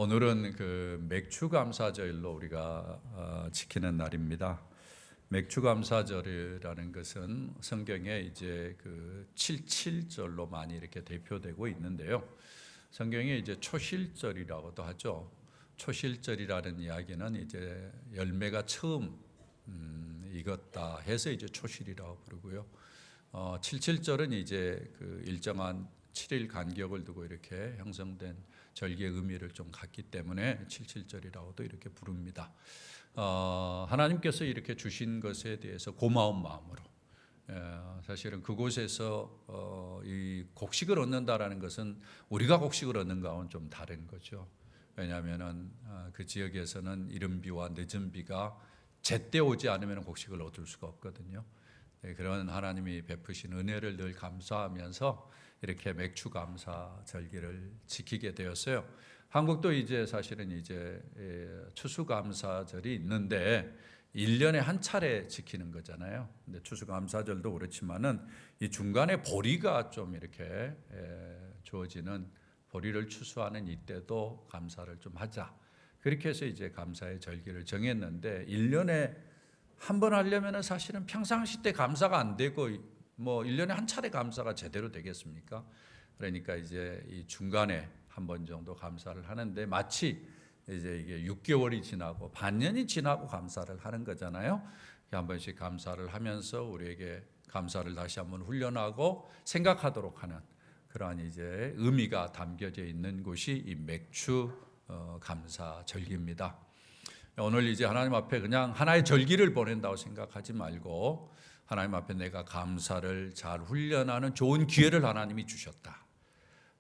오늘은 그 맥추감사절로 우리가 지키는 날입니다. 맥추감사절이라는 것은 성경에 이제 그 77절로 많이 이렇게 대표되고 있는데요. 성경에 이제 초실절이라고도 하죠. 초실절이라는 이야기는 이제 열매가 처음 익었다 해서 이제 초실이라고 부르고요. 77절은 이제 그 일정한 7일 간격을 두고 이렇게 형성된 절기의 의미를 좀 갖기 때문에 77절이라고도 이렇게 부릅니다. 하나님께서 이렇게 주신 것에 대해서 고마운 마음으로, 사실은 그곳에서 이 곡식을 얻는다라는 것은 우리가 곡식을 얻는 거와는 좀 다른 거죠. 왜냐하면은 그 지역에서는 이른 비와 늦은 비가 제때 오지 않으면 곡식을 얻을 수가 없거든요. 그런 하나님이 베푸신 은혜를 늘 감사하면서 이렇게 맥추감사 절기를 지키게 되었어요. 한국도 이제 사실은 이제 추수감사절이 있는데 1년에 한 차례 지키는 거잖아요. 근데 추수감사절도 그렇지만은 이 중간에 보리가 좀 이렇게 주어지는, 보리를 추수하는 이때도 감사를 좀 하자. 그렇게 해서 이제 감사의 절기를 정했는데 1년에 한 번 하려면 사실은 평상시 때 감사가 안 되고 뭐 1년에 한 차례 감사가 제대로 되겠습니까? 그러니까 이제 이 중간에 한 번 정도 감사를 하는데 마치 이제 이게 6개월이 지나고 반년이 지나고 감사를 하는 거잖아요. 한 번씩 감사를 하면서 우리에게 감사를 다시 한번 훈련하고 생각하도록 하는 그러한 이제 의미가 담겨져 있는 곳이 이 맥추 감사 절기입니다. 오늘 이제 하나님 앞에 그냥 하나의 절기를 보낸다고 생각하지 말고 하나님 앞에 내가 감사를 잘 훈련하는 좋은 기회를 하나님이 주셨다.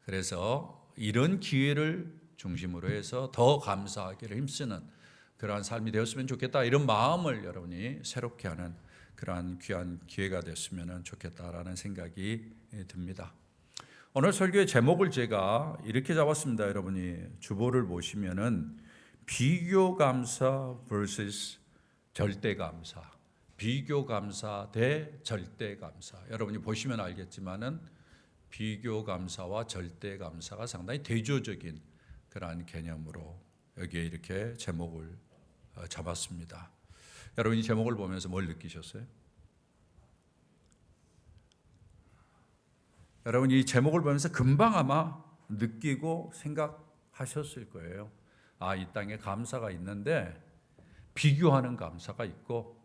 그래서 이런 기회를 중심으로 해서 더 감사하기를 힘쓰는 그러한 삶이 되었으면 좋겠다. 이런 마음을 여러분이 새롭게 하는 그러한 귀한 기회가 됐으면 좋겠다라는 생각이 듭니다. 오늘 설교의 제목을 제가 이렇게 잡았습니다. 여러분이 주보를 보시면은 비교감사 vs 절대감사, 비교감사 대 절대감사. 여러분이 보시면 알겠지만은 비교감사와 절대감사가 상당히 대조적인 그러한 개념으로 여기에 이렇게 제목을 잡았습니다. 여러분이 제목을 보면서 뭘 느끼셨어요? 여러분이 이 제목을 보면서 금방 아마 느끼고 생각하셨을 거예요. 아, 이 땅에 감사가 있는데 비교하는 감사가 있고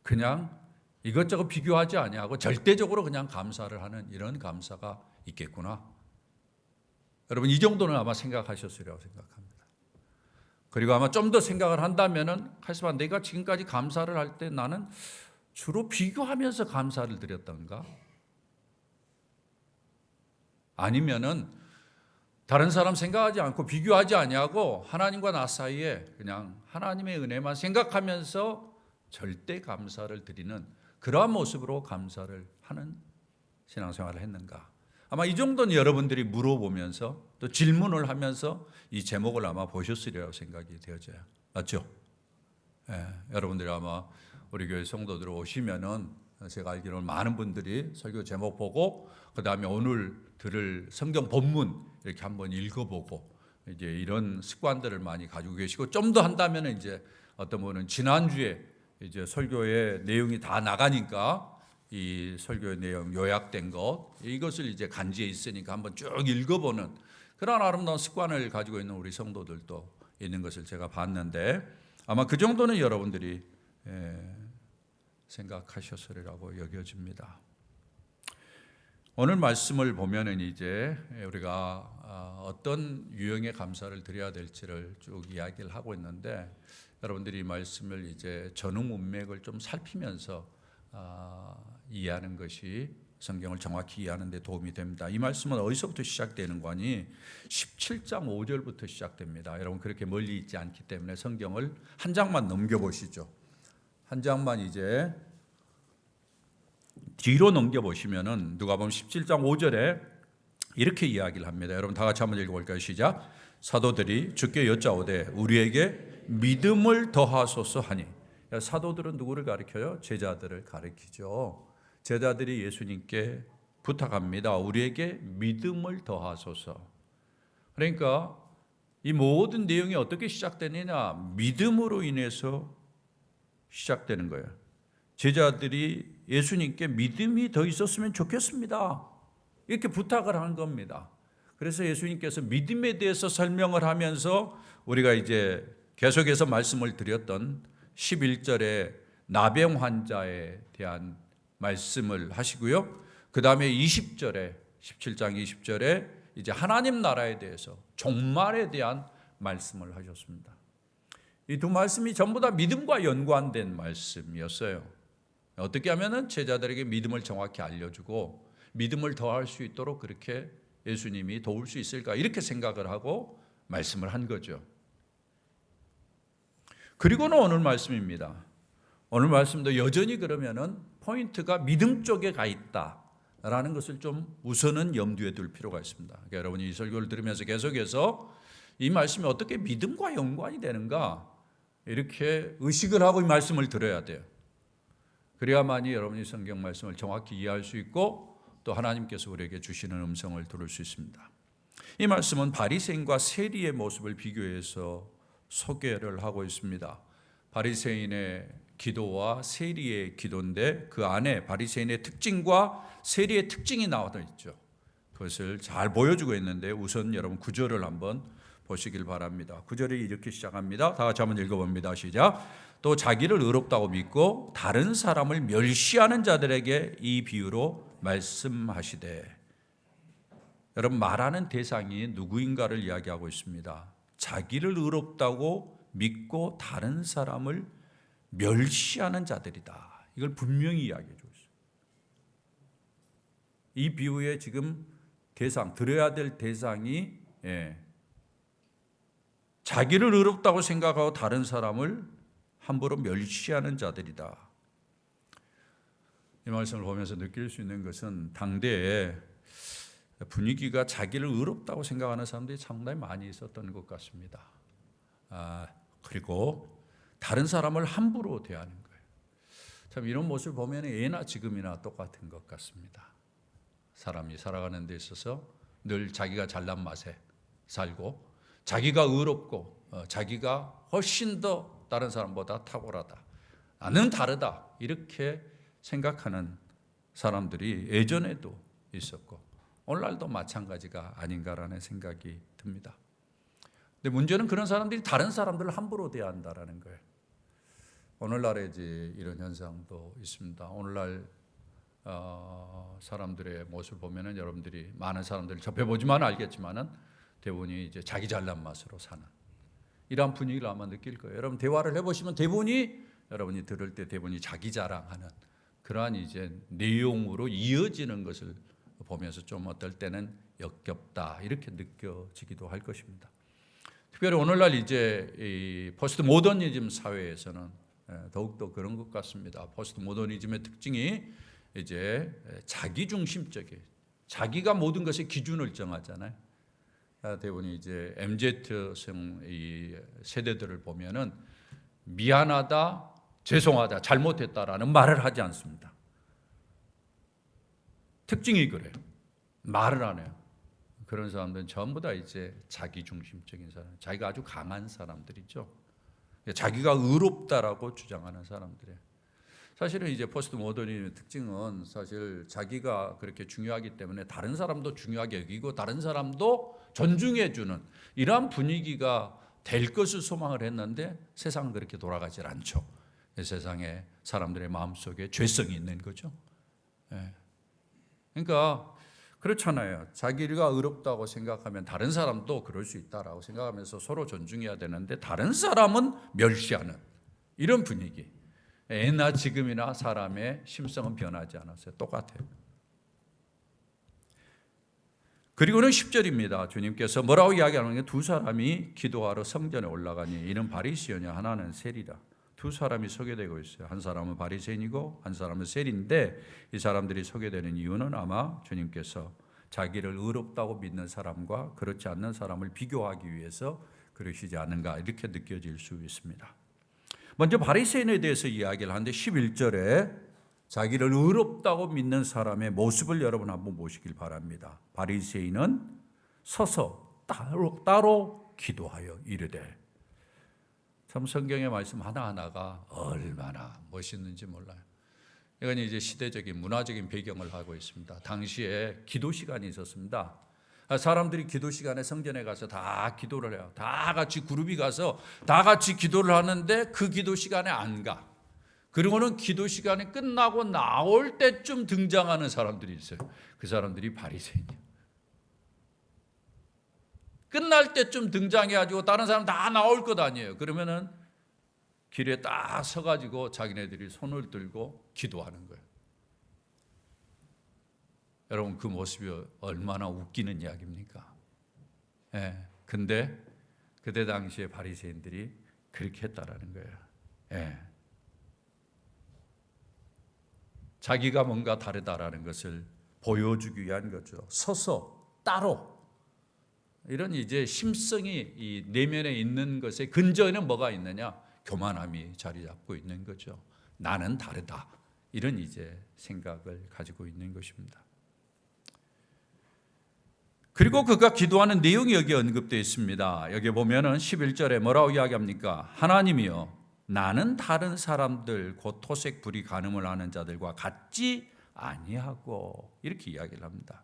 그냥 이것저것 비교하지 아니하고 절대적으로 그냥 감사를 하는 이런 감사가 있겠구나. 여러분 이 정도는 아마 생각하셨으리라고 생각합니다. 그리고 아마 좀 더 생각을 한다면은 하지만 내가 지금까지 감사를 할 때 나는 주로 비교하면서 감사를 드렸던가? 아니면은 다른 사람 생각하지 않고 비교하지 아니하고 하나님과 나 사이에 그냥 하나님의 은혜만 생각하면서 절대 감사를 드리는 그러한 모습으로 감사를 하는 신앙생활을 했는가? 아마 이 정도는 여러분들이 물어보면서 또 질문을 하면서 이 제목을 아마 보셨으리라고 생각이 되어져요. 맞죠? 여러분들이 아마 우리 교회 성도들 오시면은 제가 알기로는 많은 분들이 설교 제목 보고 그 다음에 오늘 들을 성경 본문 이렇게 한번 읽어보고 이제 이런 습관들을 많이 가지고 계시고 좀 더 한다면 이제 어떤 분은 지난주에 이제 설교의 내용이 다 나가니까 이 설교의 내용 요약된 것 이것을 이제 간지에 있으니까 한번 쭉 읽어보는 그런 아름다운 습관을 가지고 있는 우리 성도들도 있는 것을 제가 봤는데 아마 그 정도는 여러분들이 생각하셨으리라고 여겨집니다. 오늘 말씀을 보면은 이제 우리가 어떤 유형의 감사를 드려야 될지를 쭉 이야기를 하고 있는데 여러분들이 이 말씀을 이제 전후 문맥을 좀 살피면서 이해하는 것이 성경을 정확히 이해하는 데 도움이 됩니다. 이 말씀은 어디서부터 시작되는 거니? 17장 5절부터 시작됩니다. 여러분 그렇게 멀리 있지 않기 때문에 성경을 한 장만 넘겨보시죠. 한 장만 이제 뒤로 넘겨보시면은 누가복음 17장 5절에 이렇게 이야기를 합니다. 여러분 다 같이 한번 읽어볼까요? 시작. 사도들이 주께 여짜오되 우리에게 믿음을 더하소서 하니. 사도들은 누구를 가리켜요? 제자들을 가리키죠. 제자들이 예수님께 부탁합니다. 우리에게 믿음을 더하소서. 그러니까 이 모든 내용이 어떻게 시작되느냐? 믿음으로 인해서 시작되는 거예요. 제자들이 예수님께 믿음이 더 있었으면 좋겠습니다, 이렇게 부탁을 한 겁니다. 그래서 예수님께서 믿음에 대해서 설명을 하면서 우리가 이제 계속해서 말씀을 드렸던 11절에 나병 환자에 대한 말씀을 하시고요. 그 다음에 20절에 17장 20절에 이제 하나님 나라에 대해서 종말에 대한 말씀을 하셨습니다. 이 두 말씀이 전부 다 믿음과 연관된 말씀이었어요. 어떻게 하면은 제자들에게 믿음을 정확히 알려주고 믿음을 더할 수 있도록 그렇게 예수님이 도울 수 있을까, 이렇게 생각을 하고 말씀을 한 거죠. 그리고는 오늘 말씀입니다. 오늘 말씀도 여전히 그러면은 포인트가 믿음 쪽에 가 있다라는 것을 좀 우선은 염두에 둘 필요가 있습니다. 그러니까 여러분이 이 설교를 들으면서 계속해서 이 말씀이 어떻게 믿음과 연관이 되는가, 이렇게 의식을 하고 이 말씀을 들어야 돼요. 그래야만이 여러분이 성경 말씀을 정확히 이해할 수 있고 또 하나님께서 우리에게 주시는 음성을 들을 수 있습니다. 이 말씀은 바리새인과 세리의 모습을 비교해서 소개를 하고 있습니다. 바리새인의 기도와 세리의 기도인데 그 안에 바리새인의 특징과 세리의 특징이 나와 있죠. 그것을 잘 보여주고 있는데 우선 여러분 9절을 한번 보시길 바랍니다. 9절이 이렇게 시작합니다. 다 같이 한번 읽어봅니다. 시작. 또 자기를 의롭다고 믿고 다른 사람을 멸시하는 자들에게 이 비유로 말씀하시되. 여러분, 말하는 대상이 누구인가를 이야기하고 있습니다. 자기를 의롭다고 믿고 다른 사람을 멸시하는 자들이다, 이걸 분명히 이야기해 주고 있어요. 이 비유의 지금 대상, 들어야 될 대상이 자기를 의롭다고 생각하고 다른 사람을 함부로 멸시하는 자들이다. 이 말씀을 보면서 느낄 수 있는 것은 당대에 분위기가 자기를 의롭다고 생각하는 사람들이 상당히 많이 있었던 것 같습니다. 그리고 다른 사람을 함부로 대하는 거예요. 참 이런 모습을 보면 예나 지금이나 똑같은 것 같습니다. 사람이 살아가는 데 있어서 늘 자기가 잘난 맛에 살고 자기가 의롭고 자기가 훨씬 더 다른 사람보다 탁월하다, 나는 다르다, 이렇게 생각하는 사람들이 예전에도 있었고 오늘날도 마찬가지가 아닌가라는 생각이 듭니다. 근데 문제는 그런 사람들이 다른 사람들을 함부로 대한다라는 거예요. 오늘날에 이제 이런 현상도 있습니다. 오늘날 사람들의 모습을 보면은 여러분들이 많은 사람들을 접해보지만 알겠지만은 대부분이 이제 자기 잘난 맛으로 사는 이러한 분위기를 아마 느낄 거예요. 여러분 대화를 해보시면 대부분이 여러분이 들을 때 대부분이 자기 자랑하는 그러한 이제 내용으로 이어지는 것을 보면서 좀 어떨 때는 역겹다, 이렇게 느껴지기도 할 것입니다. 특별히 오늘날 이제 이 포스트 모더니즘 사회에서는 더욱더 그런 것 같습니다. 포스트 모더니즘의 특징이 이제 자기 중심적인, 자기가 모든 것의 기준을 정하잖아요. 대부분이 이제 MZ성 이 세대들을 보면은 미안하다, 죄송하다, 잘못했다라는 말을 하지 않습니다. 특징이 그래요. 말을 안 해요. 그런 사람들은 전부 다 이제 자기 중심적인 사람, 자기가 아주 강한 사람들이죠. 자기가 의롭다라고 주장하는 사람들이에요. 사실은 이제 포스트 모더니즘의 특징은 사실 자기가 그렇게 중요하기 때문에 다른 사람도 중요하게 여기고 다른 사람도 존중해 주는 이러한 분위기가 될 것을 소망을 했는데 세상은 그렇게 돌아가질 않죠. 세상에 사람들의 마음속에 죄성이 있는 거죠. 그러니까 그렇잖아요. 자기가 의롭다고 생각하면 다른 사람도 그럴 수 있다라고 생각하면서 서로 존중해야 되는데 다른 사람은 멸시하는 이런 분위기. 예나 지금이나 사람의 심성은 변하지 않았어요. 똑같아요. 그리고는 10절입니다. 주님께서 뭐라고 이야기하는 게 두 사람이 기도하러 성전에 올라가니 이는 바리새인이요 하나는 세리라. 두 사람이 소개되고 있어요. 한 사람은 바리새인이고 한 사람은 세리인데 이 사람들이 소개되는 이유는 아마 주님께서 자기를 의롭다고 믿는 사람과 그렇지 않는 사람을 비교하기 위해서 그러시지 않는가, 이렇게 느껴질 수 있습니다. 먼저 바리새인에 대해서 이야기를 하는데 11절에 자기를 의롭다고 믿는 사람의 모습을 여러분 한번 보시길 바랍니다. 바리새인은 서서 따로 기도하여 이르되. 참 성경의 말씀 하나하나가 얼마나 멋있는지 몰라요. 이건 이제 시대적인 문화적인 배경을 하고 있습니다. 당시에 기도 시간이 있었습니다. 사람들이 기도 시간에 성전에 가서 다 기도를 해요. 다 같이 그룹이 가서 다 같이 기도를 하는데 그 기도 시간에 안 가. 그리고는 기도 시간이 끝나고 나올 때쯤 등장하는 사람들이 있어요. 그 사람들이 바리새인이에요. 끝날 때쯤 등장해가지고 다른 사람 다 나올 것 아니에요. 그러면은 길에 딱 서가지고 자기네들이 손을 들고 기도하는 거예요. 여러분 그 모습이 얼마나 웃기는 이야기입니까? 예. 근데 그때 당시에 바리새인들이 그렇게 했다라는 거예요. 예. 자기가 뭔가 다르다라는 것을 보여주기 위한 거죠. 서서 따로. 이런 이제 심성이 이 내면에 있는 것의 근저에는 뭐가 있느냐? 교만함이 자리 잡고 있는 거죠. 나는 다르다. 이런 이제 생각을 가지고 있는 것입니다. 그리고 그가 기도하는 내용이 여기 언급되어 있습니다. 여기 보면은 11절에 뭐라고 이야기합니까? 하나님이여 나는 다른 사람들 곧 토색 불이 간음을 하는 자들과 같지 아니하고 이렇게 이야기를 합니다.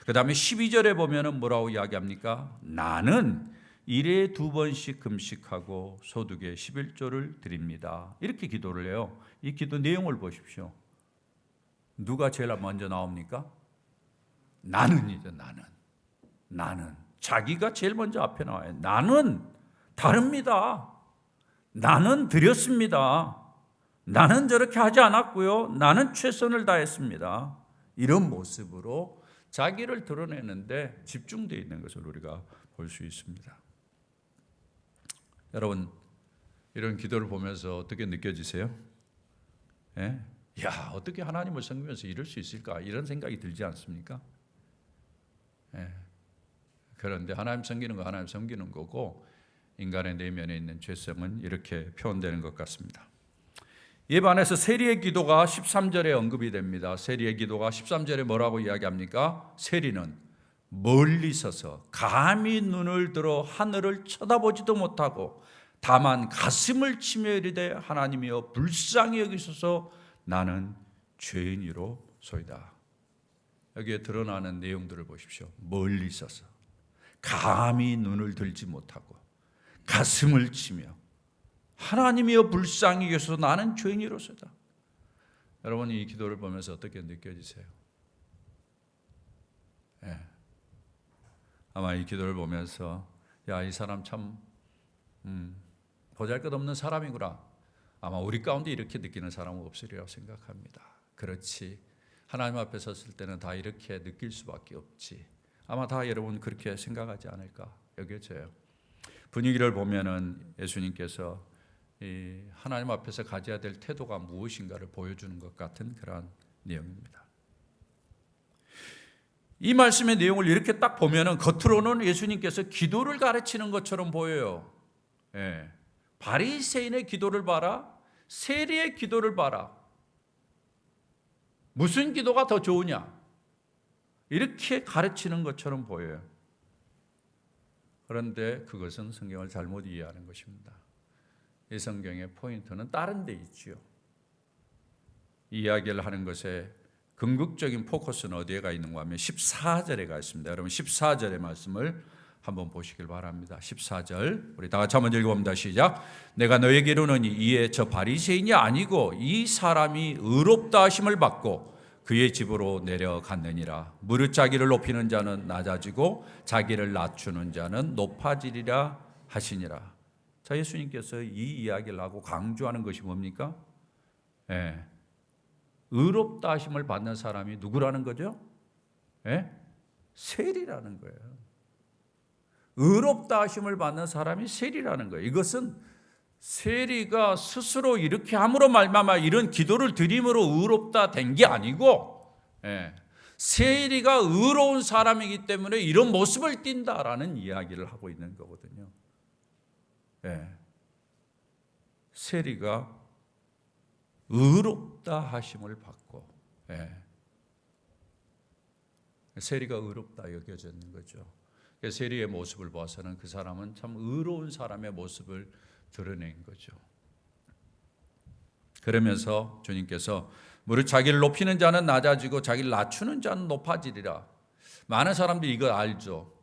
그 다음에 12절에 보면은 뭐라고 이야기합니까? 나는 일에 2번씩 금식하고 소득의 11조를 드립니다. 이렇게 기도를 해요. 이 기도 내용을 보십시오. 누가 제일 먼저 나옵니까? 나는이죠. 나는 자기가 제일 먼저 앞에 나와요. 나는 다릅니다. 나는 드렸습니다. 나는 저렇게 하지 않았고요. 나는 최선을 다했습니다. 이런 모습으로 자기를 드러내는데 집중되어 있는 것을 우리가 볼 수 있습니다. 여러분 이런 기도를 보면서 어떻게 느껴지세요? 예? 야, 어떻게 하나님을 섬기면서 이럴 수 있을까? 이런 생각이 들지 않습니까? 예. 그런데 하나님 섬기는 거 하나님 섬기는 거고 인간의 내면에 있는 죄성은 이렇게 표현되는 것 같습니다. 이에 반해서 세리의 기도가 13절에 언급이 됩니다. 세리의 기도가 13절에 뭐라고 이야기합니까? 세리는 멀리 서서 감히 눈을 들어 하늘을 쳐다보지도 못하고 다만 가슴을 치며 이르되 하나님이여 불쌍히 여기소서 나는 죄인이로소이다. 여기에 드러나는 내용들을 보십시오. 멀리 서서 감히 눈을 들지 못하고 가슴을 치며 하나님이여 불쌍히 여기소서 나는 죄인이로소이다. 여러분 이 기도를 보면서 어떻게 느껴지세요? 예. 아마 이 기도를 보면서 야, 이 사람 참 보잘것없는 사람이구나. 아마 우리 가운데 이렇게 느끼는 사람은 없으리라고 생각합니다. 그렇지. 하나님 앞에 섰을 때는 다 이렇게 느낄 수밖에 없지. 아마 다 여러분 그렇게 생각하지 않을까 여겨져요. 분위기를 보면은 예수님께서 이 하나님 앞에서 가져야 될 태도가 무엇인가를 보여주는 것 같은 그런 내용입니다. 이 말씀의 내용을 이렇게 딱 보면은 겉으로는 예수님께서 기도를 가르치는 것처럼 보여요. 예. 바리새인의 기도를 봐라, 세리의 기도를 봐라. 무슨 기도가 더 좋으냐? 이렇게 가르치는 것처럼 보여요. 그런데 그것은 성경을 잘못 이해하는 것입니다. 이 성경의 포인트는 다른 데 있지요. 이야기를 하는 것에 궁극적인 포커스는 어디에 있는가 하면 14절에 가 있습니다. 여러분 14절의 말씀을 한번 보시길 바랍니다. 14절 우리 다 같이 한번 읽어봅니다. 시작. 내가 너에게 이르노니 이에 저 바리새인이 아니고 이 사람이 의롭다 하심을 받고 그의 집으로 내려갔느니라. 무릇 자기를 높이는 자는 낮아지고 자기를 낮추는 자는 높아지리라 하시니라. 자, 예수님께서 이 이야기를 하고 강조하는 것이 뭡니까? 예. 의롭다 하심을 받는 사람이 누구라는 거죠? 예? 세리라는 거예요. 의롭다 하심을 받는 사람이 세리라는 거예요. 이것은 세리가 스스로 이렇게 함으로 말미암아 이런 기도를 드림으로 의롭다 된 게 아니고, 예, 세리가 의로운 사람이기 때문에 이런 모습을 띈다라는 이야기를 하고 있는 거거든요. 예, 세리가 의롭다 하심을 받고, 예, 세리가 의롭다 여겨지는 거죠. 그 세리의 모습을 봐서는 그 사람은 참 의로운 사람의 모습을 드러낸 거죠. 그러면서 주님께서 무릇 자기를 높이는 자는 낮아지고 자기를 낮추는 자는 높아지리라. 많은 사람들이 이걸 알죠.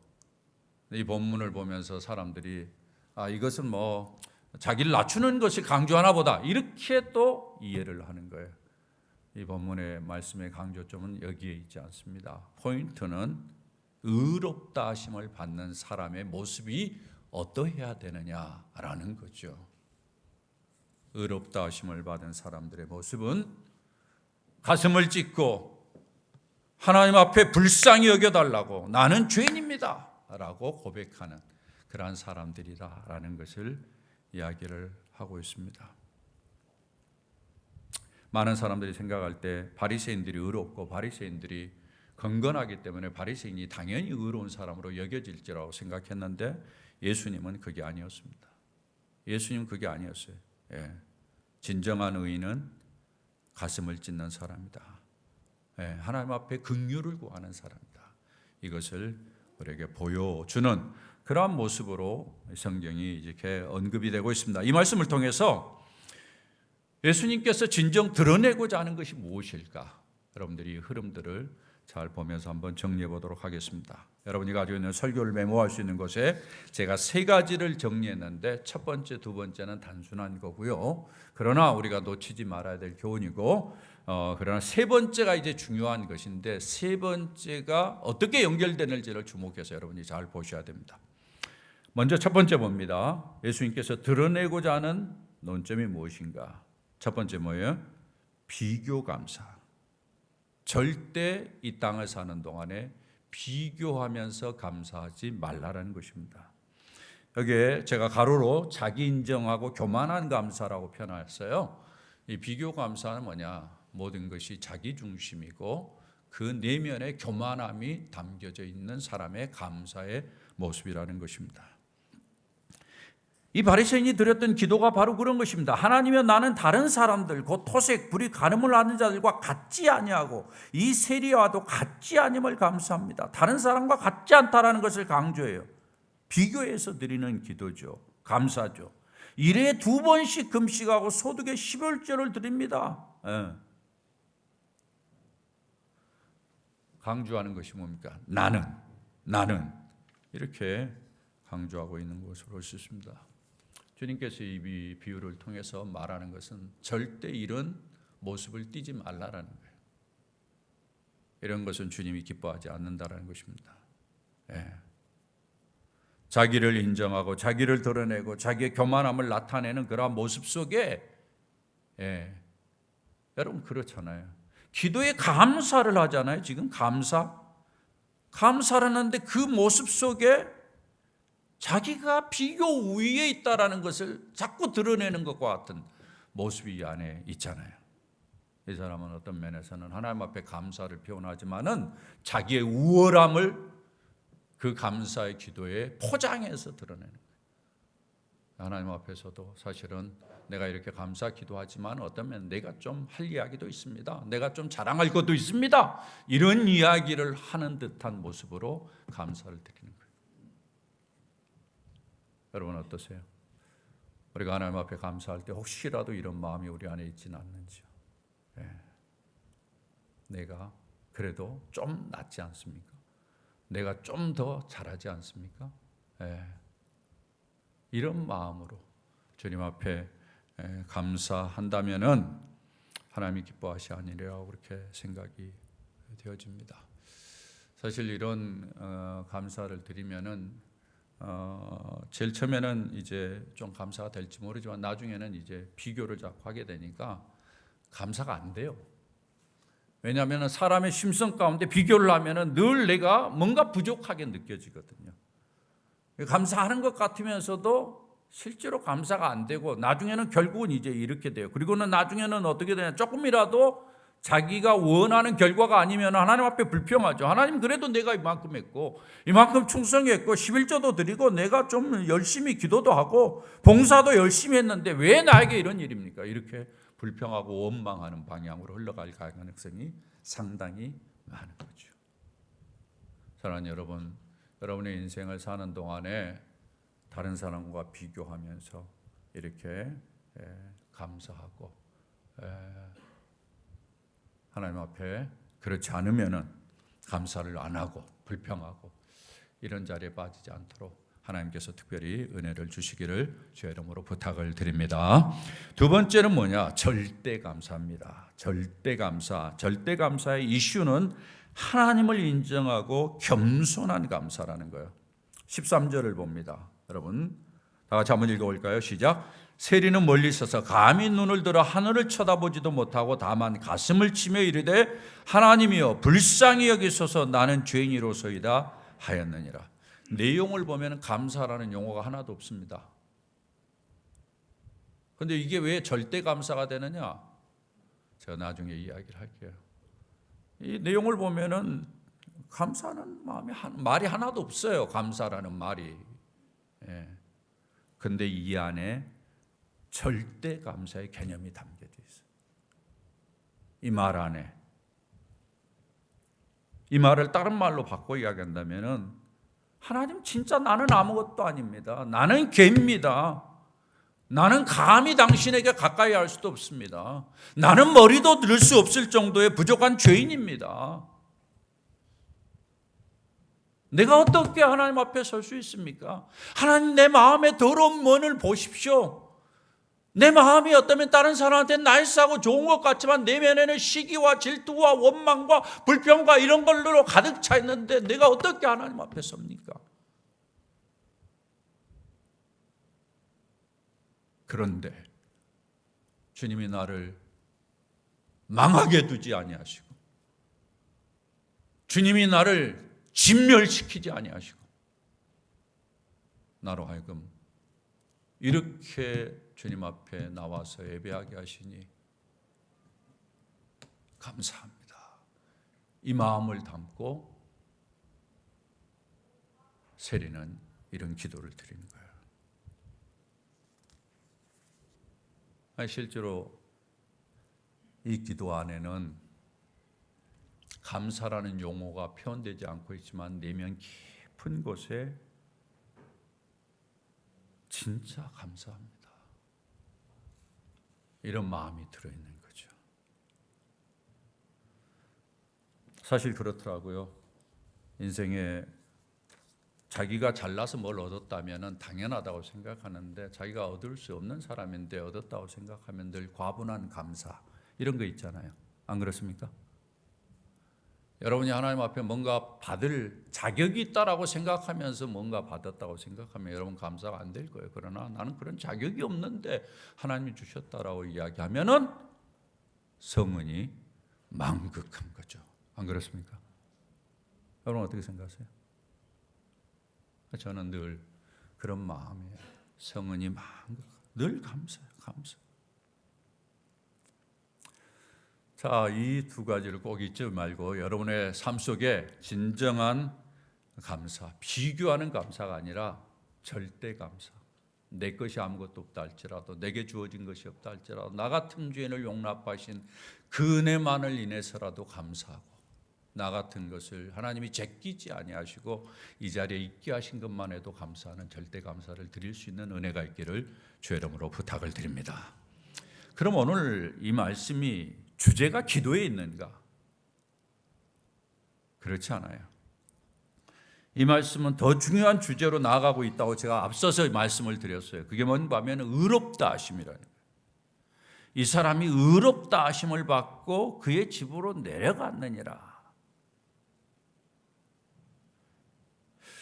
이 본문을 보면서 사람들이 이것은 뭐 자기를 낮추는 것이 강조하나 보다 이렇게 또 이해를 하는 거예요. 이 본문의 말씀의 강조점은 여기에 있지 않습니다. 포인트는 의롭다 하심을 받는 사람의 모습이 어떠해야 되느냐라는 거죠. 의롭다 하심을 받은 사람들의 모습은 가슴을 찢고 하나님 앞에 불쌍히 여겨달라고 나는 죄인입니다 라고 고백하는 그러한 사람들이라는 것을 이야기를 하고 있습니다. 많은 사람들이 생각할 때 바리새인들이 의롭고 바리새인들이 건건하기 때문에 바리새인이 당연히 의로운 사람으로 여겨질지라고 생각했는데 예수님은 그게 아니었습니다. 예수님은 그게 아니었어요. 진정한 의인은 가슴을 찢는 사람이다. 하나님 앞에 긍휼을 구하는 사람이다. 이것을 우리에게 보여주는 그러한 모습으로 성경이 이렇게 언급이 되고 있습니다. 이 말씀을 통해서 예수님께서 진정 드러내고자 하는 것이 무엇일까? 여러분들이 이 흐름들을 잘 보면서 한번 정리해 보도록 하겠습니다. 여러분이 가지고 있는 설교를 메모할 수 있는 곳에 제가 세 가지를 정리했는데 첫 번째, 두 번째는 단순한 거고요. 그러나 우리가 놓치지 말아야 될 교훈이고 그러나 세 번째가 이제 중요한 것인데 세 번째가 어떻게 연결되는지를 주목해서 여러분이 잘 보셔야 됩니다. 먼저 첫 번째 봅니다. 예수님께서 드러내고자 하는 논점이 무엇인가? 첫 번째 뭐예요? 비교 감사. 절대 이 땅을 사는 동안에 비교하면서 감사하지 말라라는 것입니다. 여기에 제가 가로로 자기 인정하고 교만한 감사라고 표현했어요. 이 비교 감사는 뭐냐? 모든 것이 자기 중심이고 그 내면에 교만함이 담겨져 있는 사람의 감사의 모습이라는 것입니다. 이 바리새인이 드렸던 기도가 바로 그런 것입니다. 하나님이여 나는 다른 사람들 곧 토색 불이 가늠을 하는 자들과 같지 아니하고 이 세리와도 같지 아님을 감사합니다. 다른 사람과 같지 않다라는 것을 강조해요. 비교해서 드리는 기도죠. 감사죠. 일에 2번씩 금식하고 소득의 11조를 드립니다. 강조하는 것이 뭡니까? 나는 이렇게 강조하고 있는 것으로 볼 수 있습니다. 주님께서 이 비유를 통해서 말하는 것은 절대 이런 모습을 띠지 말라라는 거예요. 이런 것은 주님이 기뻐하지 않는다라는 것입니다. 자기를 인정하고 자기를 드러내고 자기의 교만함을 나타내는 그러한 모습 속에 여러분 그렇잖아요. 기도에 감사를 하잖아요. 지금 감사를 하는데 그 모습 속에 자기가 비교 우위에 있다라는 것을 자꾸 드러내는 것과 같은 모습이 이 안에 있잖아요. 이 사람은 어떤 면에서는 하나님 앞에 감사를 표현하지만은 자기의 우월함을 그 감사의 기도에 포장해서 드러내는 거예요. 하나님 앞에서도 사실은 내가 이렇게 감사 기도하지만 어떤 면 내가 좀 할 이야기도 있습니다. 내가 좀 자랑할 것도 있습니다. 이런 이야기를 하는 듯한 모습으로 감사를 드리는 거예요. 여러분 어떠세요? 우리가 하나님 앞에 감사할 때 혹시라도 이런 마음이 우리 안에 있지는 않는지요? 내가 그래도 좀 낫지 않습니까? 내가 좀 더 잘하지 않습니까? 이런 마음으로 주님 앞에 감사한다면은 하나님이 기뻐하시 아니리라고 그렇게 생각이 되어집니다. 사실 이런 감사를 드리면은 제일 처음에는 이제 좀 감사가 될지 모르지만 나중에는 이제 비교를 자꾸 하게 되니까 감사가 안 돼요. 왜냐하면 사람의 심성 가운데 비교를 하면은 늘 내가 뭔가 부족하게 느껴지거든요. 감사하는 것 같으면서도 실제로 감사가 안 되고 나중에는 결국은 이제 이렇게 돼요. 그리고는 나중에는 어떻게 되냐? 조금이라도 자기가 원하는 결과가 아니면 하나님 앞에 불평하죠. 하나님 그래도 내가 이만큼 했고 이만큼 충성했고 11조도 드리고 내가 좀 열심히 기도도 하고 봉사도 열심히 했는데 왜 나에게 이런 일입니까? 이렇게 불평하고 원망하는 방향으로 흘러갈 가능성이 상당히 많은 거죠. 사랑하는 여러분, 여러분의 인생을 사는 동안에 다른 사람과 비교하면서 이렇게 감사하고 하나님 앞에 그렇지 않으면은 감사를 안 하고 불평하고 이런 자리에 빠지지 않도록 하나님께서 특별히 은혜를 주시기를 주의 이름으로 부탁을 드립니다. 두 번째는 뭐냐? 절대 감사입니다. 절대 감사. 절대 감사의 이슈는 하나님을 인정하고 겸손한 감사라는 거예요. 13절을 봅니다. 여러분 다 같이 한번 읽어볼까요? 시작. 세리는 멀리 있어서 감히 눈을 들어 하늘을 쳐다보지도 못하고 다만 가슴을 치며 이르되 하나님이여 불쌍히 여기소서 나는 죄인이로소이다 하였느니라. 내용을 보면 감사라는 용어가 하나도 없습니다. 그런데 이게 왜 절대 감사가 되느냐? 제가 나중에 이야기를 할게요. 이 내용을 보면은 감사는 말이 하나도 없어요. 감사라는 말이. 그런데 이 안에 절대 감사의 개념이 담겨져 있어요. 이 말 안에. 이 말을 다른 말로 바꿔 이야기한다면은 하나님 진짜 나는 아무것도 아닙니다. 나는 개입니다. 나는 감히 당신에게 가까이 할 수도 없습니다. 나는 머리도 들 수 없을 정도의 부족한 죄인입니다. 내가 어떻게 하나님 앞에 설 수 있습니까? 하나님 내 마음의 더러운 면을 보십시오. 내 마음이 어쩌면 다른 사람한테 나이스하고 좋은 것 같지만 내면에는 시기와 질투와 원망과 불평과 이런 걸로 가득 차 있는데 내가 어떻게 하나님 앞에 섭니까? 그런데 주님이 나를 망하게 두지 아니하시고 주님이 나를 진멸시키지 아니하시고 나로 하여금 이렇게 주님 앞에 나와서 예배하게 하시니 감사합니다. 이 마음을 담고 세리는 이런 기도를 드리는 거예요. 실제로 이 기도 안에는 감사라는 용어가 표현되지 않고 있지만 내면 깊은 곳에 진짜 감사합니다. 이런 마음이 들어있는 거죠. 사실 그렇더라고요. 인생에 자기가 잘나서 뭘 얻었다면 당연하다고 생각하는데 자기가 얻을 수 없는 사람인데 얻었다고 생각하면 늘 과분한 감사 이런 거 있잖아요. 안 그렇습니까? 여러분이 하나님 앞에 뭔가 받을 자격이 있다라고 생각하면서 뭔가 받았다고 생각하면 여러분 감사가 안 될 거예요. 그러나 나는 그런 자격이 없는데 하나님이 주셨다라고 이야기하면은 성은이 망극한 거죠. 안 그렇습니까? 여러분 어떻게 생각하세요? 저는 늘 그런 마음이에요. 성은이 망극, 늘 감사해요. 감사. 자, 이 두 가지를 꼭 잊지 말고 여러분의 삶 속에 진정한 감사, 비교하는 감사가 아니라 절대 감사. 내 것이 아무것도 없다 할지라도 내게 주어진 것이 없다 할지라도 나 같은 죄인을 용납하신 그 은혜만을 인해서라도 감사하고 나 같은 것을 하나님이 제끼지 아니하시고 이 자리에 있게 하신 것만 해도 감사하는 절대 감사를 드릴 수 있는 은혜가 있기를 주의 이름으로 부탁을 드립니다. 그럼 오늘 이 말씀이 주제가 기도에 있는가? 그렇지 않아요. 이 말씀은 더 중요한 주제로 나아가고 있다고 제가 앞서서 말씀을 드렸어요. 그게 뭔가 하면 의롭다 하심이라는 거예요. 이 사람이 의롭다 하심을 받고 그의 집으로 내려갔느니라.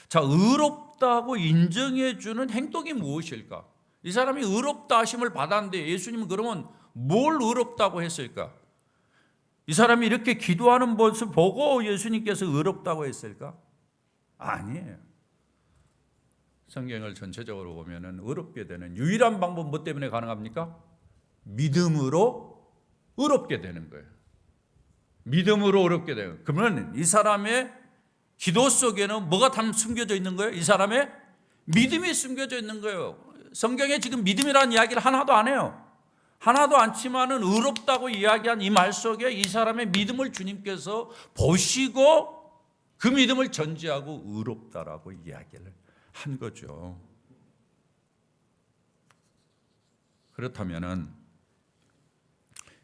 자, 의롭다고 인정해 주는 행동이 무엇일까? 이 사람이 의롭다 하심을 받았는데 예수님은 그러면 뭘 의롭다고 했을까? 이 사람이 이렇게 기도하는 모습을 보고 예수님께서 의롭다고 했을까? 아니에요. 성경을 전체적으로 보면은 의롭게 되는 유일한 방법 뭐 때문에 가능합니까? 믿음으로 의롭게 되는 거예요. 믿음으로 의롭게 되는 거예요. 그러면 이 사람의 기도 속에는 뭐가 숨겨져 있는 거예요? 이 사람의 믿음이 숨겨져 있는 거예요. 성경에 지금 믿음이라는 이야기를 하나도 안 해요. 하나도 않지만은 의롭다고 이야기한 이 말 속에 이 사람의 믿음을 주님께서 보시고 그 믿음을 전제하고 의롭다라고 이야기를 한 거죠. 그렇다면은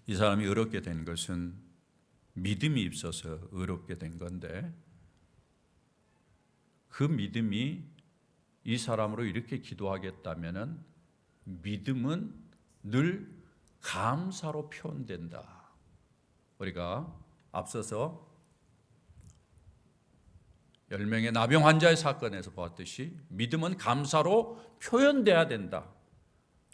이 사람이 의롭게 된 것은 믿음이 있어서 의롭게 된 건데, 그 믿음이 이 사람으로 이렇게 기도하겠다면은 믿음은 늘 감사로 표현된다. 우리가 앞서서 10명의 나병 환자의 사건에서 보았듯이 믿음은 감사로 표현돼야 된다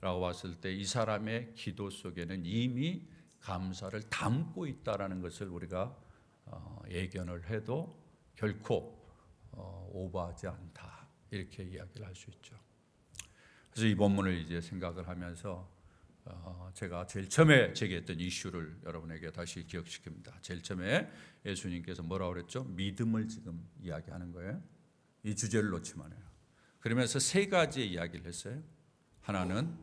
라고 봤을 때 이 사람의 기도 속에는 이미 감사를 담고 있다는 것을 우리가 예견을 해도 결코 오버하지 않다, 이렇게 이야기를 할 수 있죠. 그래서 이 본문을 이제 생각을 하면서 제가 제일 처음에 제기했던 이슈를 여러분에게 다시 기억시킵니다. 제일 처음에 예수님께서 뭐라고 그랬죠? 믿음을 지금 이야기하는 거예요. 이 주제를 놓치면 해요. 그러면서 세 가지의 이야기를 했어요. 하나는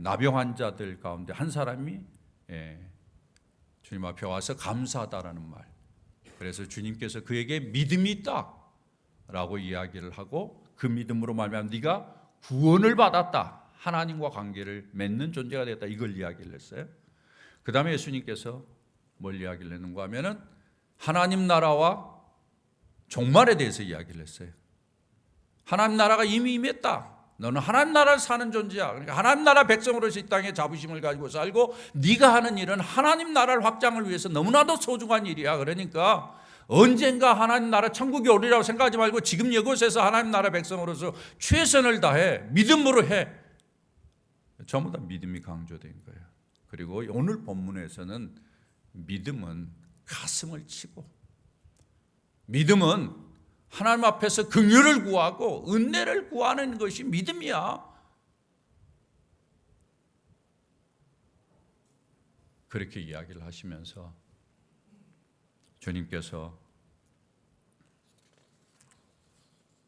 나병 환자들 가운데 한 사람이 주님 앞에 와서 감사하다라는 말. 그래서 주님께서 그에게 믿음이 있다라고 이야기를 하고, 그 믿음으로 말미암아 네가 구원을 받았다, 하나님과 관계를 맺는 존재가 됐다, 이걸 이야기를 했어요. 그 다음에 예수님께서 뭘 이야기를 했는가 하면은 하나님 나라와 종말에 대해서 이야기를 했어요. 하나님 나라가 이미 임했다. 너는 하나님 나라를 사는 존재야. 그러니까 하나님 나라 백성으로서 이 땅에 자부심을 가지고 살고, 네가 하는 일은 하나님 나라를 확장을 위해서 너무나도 소중한 일이야. 그러니까 언젠가 하나님 나라 천국이 오리라고 생각하지 말고 지금 이곳에서 하나님 나라 백성으로서 최선을 다해 믿음으로 해. 전부 다 믿음이 강조된 거예요. 그리고 오늘 본문에서는 믿음은 가슴을 치고, 믿음은 하나님 앞에서 긍휼을 구하고 은혜를 구하는 것이 믿음이야. 그렇게 이야기를 하시면서 주님께서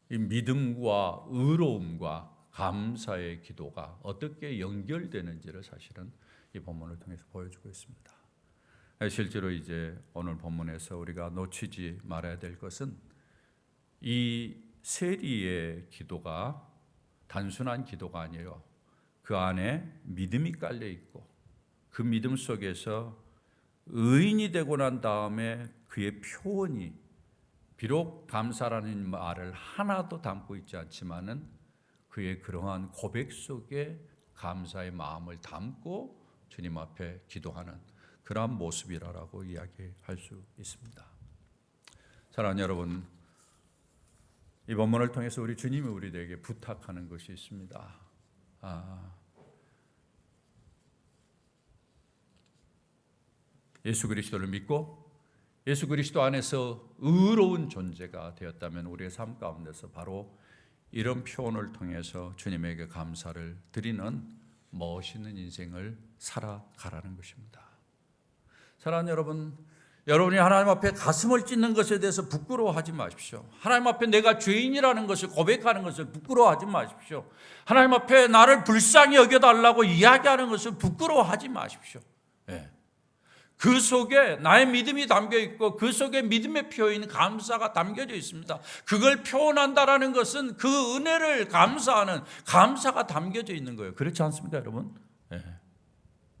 이 믿음과 의로움과 감사의 기도가 어떻게 연결되는지를 사실은 이 본문을 통해서 보여주고 있습니다. 실제로 이제 오늘 본문에서 우리가 놓치지 말아야 될 것은 이 세리의 기도가 단순한 기도가 아니에요. 그 안에 믿음이 깔려 있고, 그 믿음 속에서 의인이 되고 난 다음에 그의 표현이 비록 감사라는 말을 하나도 담고 있지 않지만은 그의 그러한 고백 속에 감사의 마음을 담고 주님 앞에 기도하는 그러한 모습이라고 이야기할 수 있습니다. 사랑하는 여러분, 이 본문을 통해서 우리 주님이 우리에게 부탁하는 것이 있습니다. 예수 그리스도를 믿고 예수 그리스도 안에서 의로운 존재가 되었다면 우리의 삶 가운데서 바로 이런 표현을 통해서 주님에게 감사를 드리는 멋있는 인생을 살아가라는 것입니다. 사랑하는 여러분, 여러분이 하나님 앞에 가슴을 찢는 것에 대해서 부끄러워하지 마십시오. 하나님 앞에 내가 죄인이라는 것을 고백하는 것을 부끄러워하지 마십시오. 하나님 앞에 나를 불쌍히 여겨달라고 이야기하는 것을 부끄러워하지 마십시오. 그 속에 나의 믿음이 담겨 있고 그 속에 믿음의 표현 감사가 담겨져 있습니다. 그걸 표현한다라는 것은 그 은혜를 감사하는 감사가 담겨져 있는 거예요. 그렇지 않습니까, 여러분?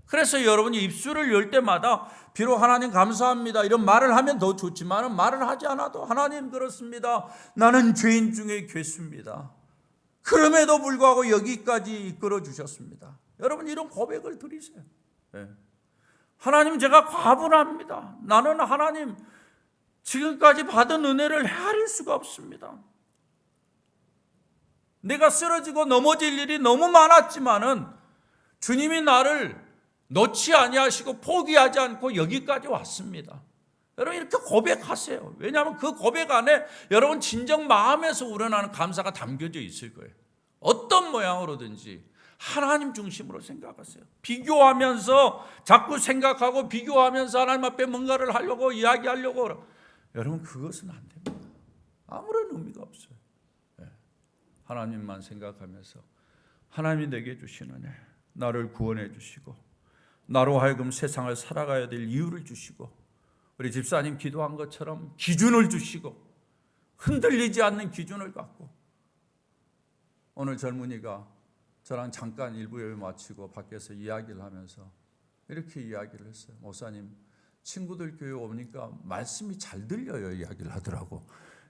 그래서 여러분이 입술을 열 때마다 비록 하나님 감사합니다 이런 말을 하면 더 좋지만 말을 하지 않아도 하나님 그렇습니다. 나는 죄인 중에 괴수입니다. 그럼에도 불구하고 여기까지 이끌어 주셨습니다. 여러분 이런 고백을 드리세요. 하나님 제가 과분합니다. 나는 하나님 지금까지 받은 은혜를 헤아릴 수가 없습니다. 내가 쓰러지고 넘어질 일이 너무 많았지만은 주님이 나를 놓지 아니하시고 포기하지 않고 여기까지 왔습니다. 여러분 이렇게 고백하세요. 왜냐하면 그 고백 안에 여러분 진정 마음에서 우러나는 감사가 담겨져 있을 거예요. 어떤 모양으로든지 하나님 중심으로 생각하세요. 비교하면서 자꾸 생각하고 비교하면서 하나님 앞에 뭔가를 하려고 이야기하려고 여러분 그것은 안 됩니다. 아무런 의미가 없어요. 하나님만 생각하면서 하나님이 내게 주시는 은혜, 나를 구원해 주시고 나로 하여금 세상을 살아가야 될 이유를 주시고 우리 집사님 기도한 것처럼 기준을 주시고 흔들리지 않는 기준을 갖고 오늘 젊은이가 저랑 잠깐 일부 예배 마치고 밖에서 이야기를 하면서 이렇게 이야기를 했어요. 목사님, 친구들 교회 오니까 말씀이 잘 들려요 이야기를 하더라고.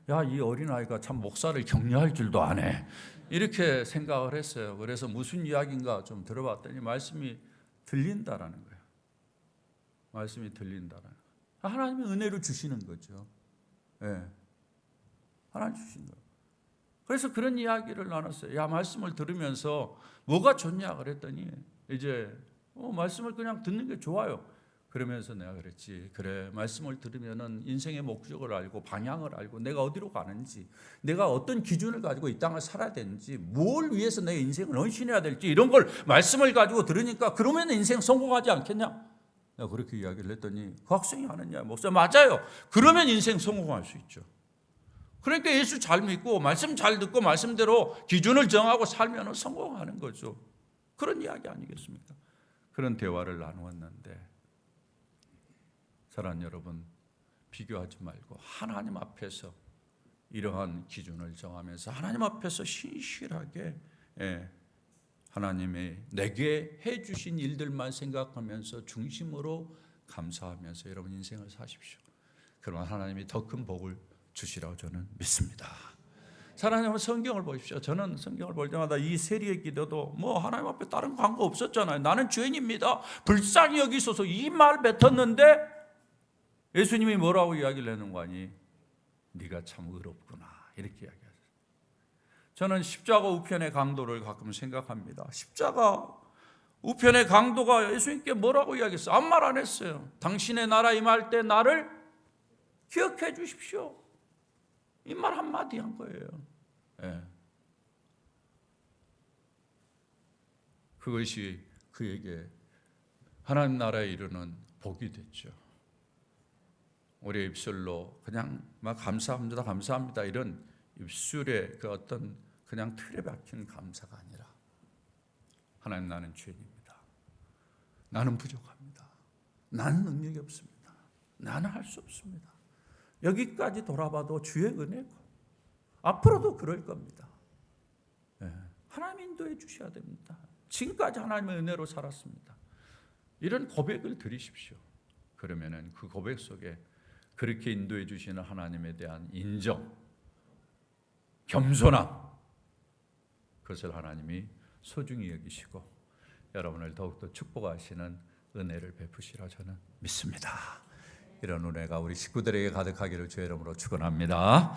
야, 이 어린아이가 참 목사를 격려할 줄도 아네. 이렇게 생각을 했어요. 그래서 무슨 이야기인가 좀 들어봤더니 말씀이 들린다라는 거예요. 말씀이 들린다라는 거예요. 하나님이 은혜로 주시는 거죠. 네. 하나님 주신 거예요. 그래서 그런 이야기를 나눴어요. 야, 말씀을 들으면서 뭐가 좋냐 그랬더니 이제 말씀을 그냥 듣는 게 좋아요. 그러면서 내가 그랬지. 그래, 말씀을 들으면은 인생의 목적을 알고 방향을 알고 내가 어디로 가는지, 내가 어떤 기준을 가지고 이 땅을 살아야 되는지, 뭘 위해서 내 인생을 헌신해야 될지 이런 걸 말씀을 가지고 들으니까 그러면 인생 성공하지 않겠냐? 내가 그렇게 이야기를 했더니 그 학생이 하느냐, 목사 맞아요. 그러면 인생 성공할 수 있죠. 그러니까 예수 잘 믿고 말씀 잘 듣고 말씀대로 기준을 정하고 살면 성공하는 거죠. 그런 이야기 아니겠습니까? 그런 대화를 나누었는데 사랑하는 여러분, 비교하지 말고 하나님 앞에서 이러한 기준을 정하면서 하나님 앞에서 신실하게 하나님이 내게 해주신 일들만 생각하면서 중심으로 감사하면서 여러분 인생을 사십시오. 그러면 하나님이 더 큰 복을 주시라고 저는 믿습니다. 사랑하는 성경을 보십시오. 저는 성경을 볼 때마다 이 세리의 기도도 하나님 앞에 다른 광고 없었잖아요. 나는 죄인입니다. 불쌍히 여기소서 이 말 뱉었는데 예수님이 뭐라고 이야기를 하는 거 아니? 네가 참 의롭구나 이렇게 이야기하셨어요. 저는 십자가 우편의 강도를 가끔 생각합니다. 십자가 우편의 강도가 예수님께 뭐라고 이야기했어요? 아무 말 안 했어요. 당신의 나라 임할 때 나를 기억해 주십시오. 이 말 한마디 한 거예요. 네. 그것이 그에게 하나님 나라에 이르는 복이 됐죠. 우리의 입술로 그냥 막 감사합니다, 감사합니다 이런 입술의 그 어떤 그냥 틀에 박힌 감사가 아니라 하나님 나는 죄인입니다. 나는 부족합니다. 나는 능력이 없습니다. 나는 할 수 없습니다. 여기까지 돌아봐도 주의 은혜고 앞으로도 그럴 겁니다. 하나님 인도해 주셔야 됩니다. 지금까지 하나님의 은혜로 살았습니다. 이런 고백을 드리십시오. 그러면은 그 고백 속에 그렇게 인도해 주시는 하나님에 대한 인정, 겸손함, 그것을 하나님이 소중히 여기시고 여러분을 더욱더 축복하시는 은혜를 베푸시라 저는 믿습니다. 이런 은혜가 우리 식구들에게 가득하기를 주의 이름으로 축원합니다.